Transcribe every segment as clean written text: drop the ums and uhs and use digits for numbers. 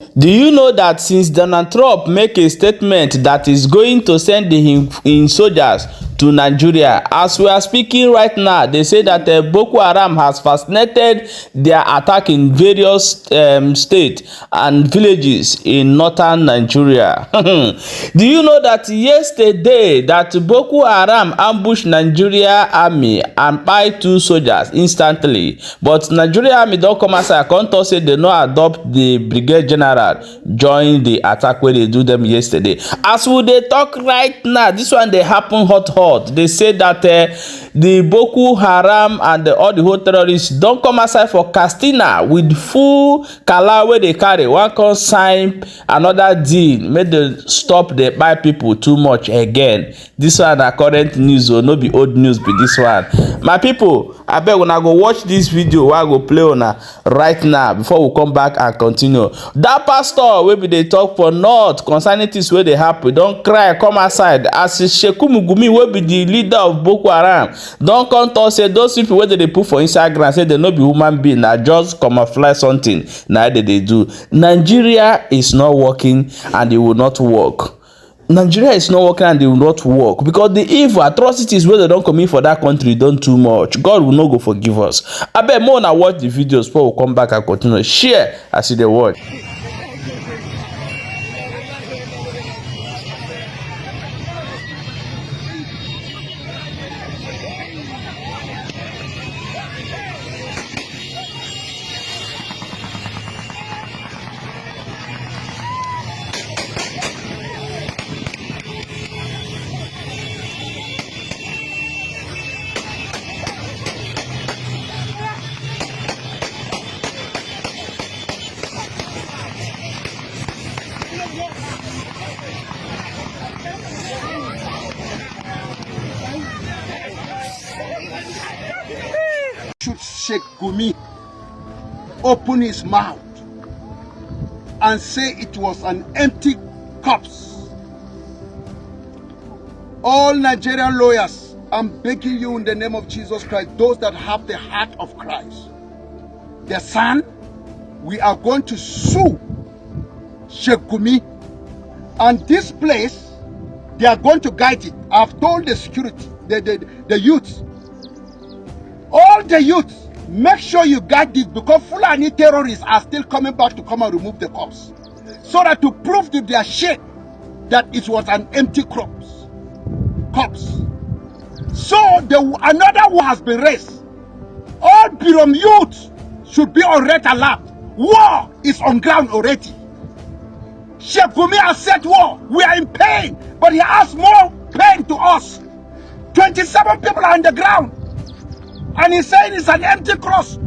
Do you know that since Donald Trump make a statement that is going to send in soldiers to Nigeria, as we are speaking right now, they say that Boko Haram has fascinated their attack in various states and villages in northern Nigeria. Do you know that yesterday that Boko Haram ambushed Nigeria Army and kpai 2 soldiers instantly, but Nigeria Army don come outside come talk say they no adopt the brigadier general join the attack wey dey do them yesterday. As we dey talk right now, this one dey happen hot. They say that the Boko Haram and all the whole terrorists don come outside for Katsina with full kala wey dey carry, wan come sign another deal make dem stop dey kpai people too much again. This one na current news o, no be old news be this one. My people, abeg una go watch this video wey I go play una right now before we come back and continue. That pastor wey be dey talk for north concerning things wey dey happen don cry come outside as Shekumugumi wey be the leader of Boko Haram don come talk say those people wey dey put for Instagram say they no be human being, na just camouflage something na they dey do. Nigeria is not working and it will not work. Nigeria is not working and they will not work because the evil atrocities wey they don commit for that country don too much. God will not go forgive us. Abeg make una watch the videos before we come back and continue. Share as you dey watch. Should Sheikh Gumi open his mouth and say it was an empty corpse. All Nigerian lawyers, I'm begging you in the name of Jesus Christ, those that have the heart of Christ, the Son, we are going to sue Sheikh Gumi, and this place, they are going to guide it. I've told the security, the youth, all the youth, make sure you guide this because Fulani terrorists are still coming back to come and remove the corpse, so that to prove to their sheikh that it was an empty corpse. So another war has been raised. All Birom youth should be on red alert. War is on ground already. Sheikh Gumi has said war. We are in pain, but he has more pain to us. 27 people are on the ground, and he's saying it's an empty cross.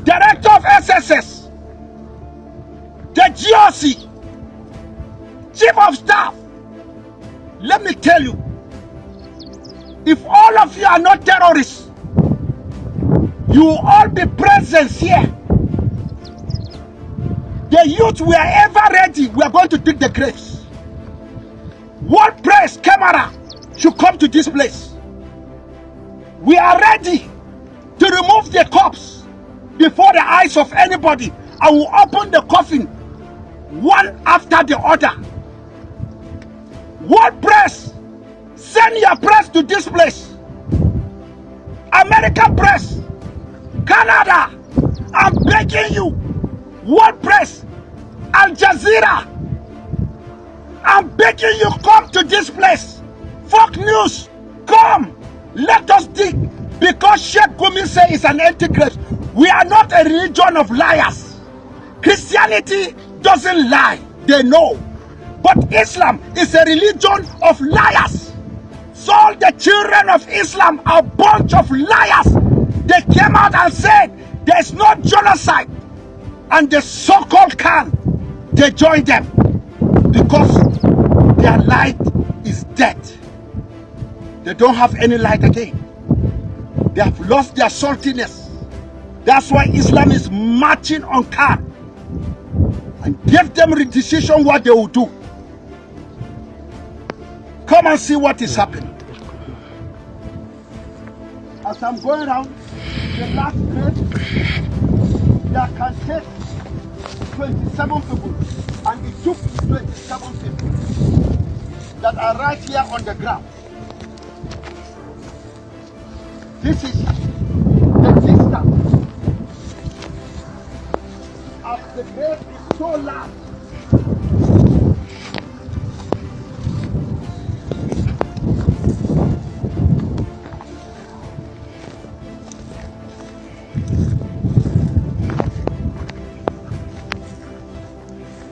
Director of SSS, the GOC, Chief of Staff, let me tell you, if all of you are not terrorists, you will all be present here. The youth, we are ever ready. We are going to dig the graves. World press camera should come to this place. We are ready to remove the corpse before the eyes of anybody. I will open the coffin one after the other. World press, send your press to this place. American press, Canada, I'm begging you. World press, Al Jazeera, I'm begging you, come to this place. Fox News, come. Let us dig, because Sheikh Gumi says it's an empty grave. We are not a religion of liars. Christianity doesn't lie, they know. But Islam is a religion of liars. So the children of Islam are a bunch of liars. They came out and said there's no genocide. And the so-called can, they joined them because their light is dead. They don't have any light again. They have lost their saltiness. That's why Islam is marching on Khan and give them a decision what they will do. Come and see what is happening. As I'm going around the last grave, there can take 27 people, and it took 27 people that are right here on the ground. This is the distance. As the grave is so large.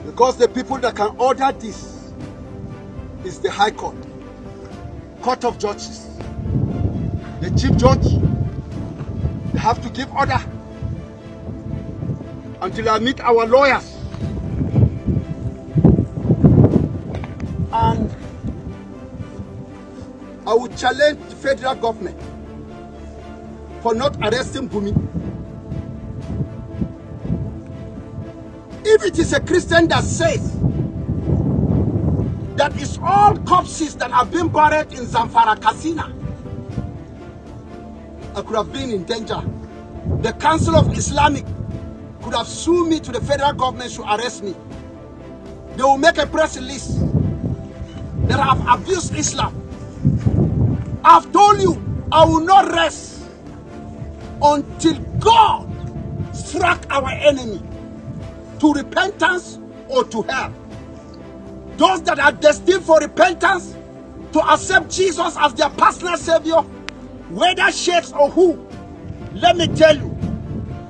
Because the people that can order this is the High Court, Court of Judges. The Chief Judge, they have to give order until I meet our lawyers. And I will challenge the federal government for not arresting Bumi. If it is a Christian that says that it's all corpses that have been buried in Zamfara, Katsina, I could have been in danger. The Council of Islamic could have sued me to the federal government to arrest me. They will make a press release that I have abused Islam. I've told you, I will not rest until God struck our enemy to repentance or to hell. Those that are destined for repentance, to accept Jesus as their personal savior, whether sheikhs or who, let me tell you,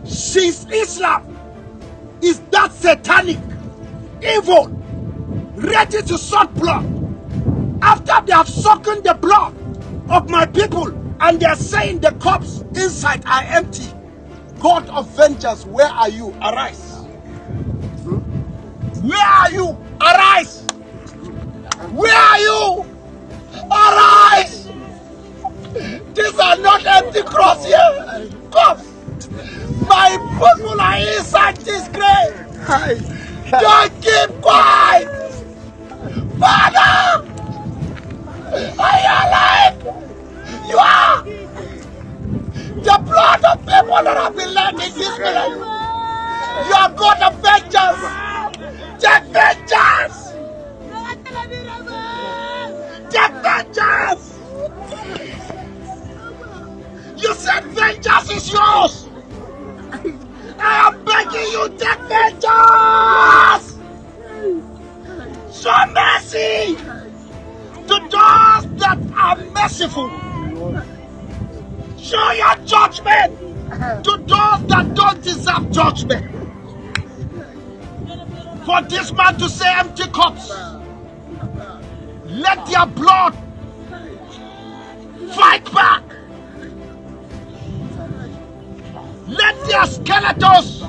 since Islam is that satanic, evil, ready to suck blood, after they have sucked the blood of my people and they are saying the cups inside are empty, God of vengeance, where are you? Arise. Where are you? Arise! Where are you? Arise! These are not empty cross here. Come! My people are inside this grave. Don't keep quiet! Father! Are you alive? You are! The blood of people that have been led in this village. You are God of vengeance! Take vengeance! Take vengeance! You said vengeance is yours! I am begging you, take vengeance! Show mercy to those that are merciful. Show your judgment to those that don't deserve judgment. For this man to say empty cups, let their blood fight back. Let their skeletons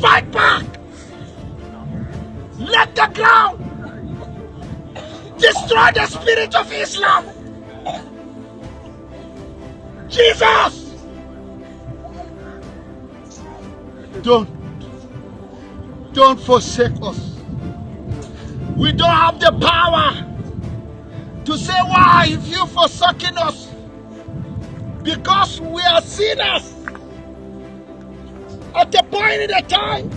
fight back. Let the ground destroy the spirit of Islam. Jesus! Don't forsake us. We don't have the power to say, why have you forsaken us? Because we are sinners. At the point in the time,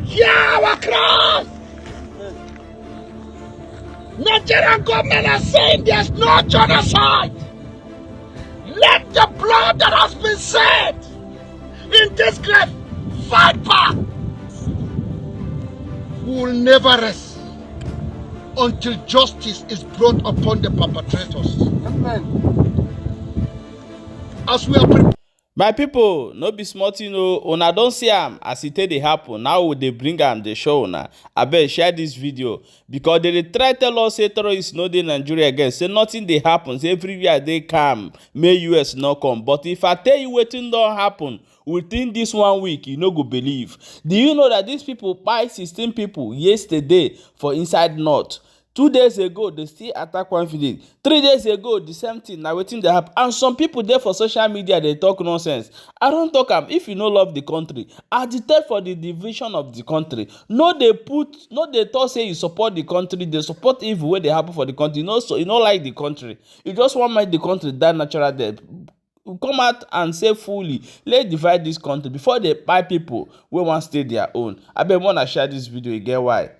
hear our cry. Nigerian government is saying there's no genocide. Let the blood that has been shed in this grave fight back. We will never rest until justice is brought upon the perpetrators. Amen. As we are preparing. My people, no be small thing o. Una don see am as e take dey happen. Now we dey bring am dey show una. Abeg share this video because they dey try tell us say terrorists no dey Nigeria again. Say nothing dey happen. Say everywhere dey calm. May US no come. But if I tell you wetin don happen within this 1 week, you no go believe. Do you know that these people kpai 16 people yesterday for inside north? 2 days ago, they still attack one village. 3 days ago, the same thing. Now wetin dey happen. And some people there for social media, they talk nonsense. I don't talk am. If you no love the country, agitate for the division of the country. No, they talk say you support the country. They support evil wey dey happen for the country. So you no like the country. You just want make the country die natural death. come out and say fully, let's divide this country before they buy people wey wan stay their own. Abeg, una share this video, e get why.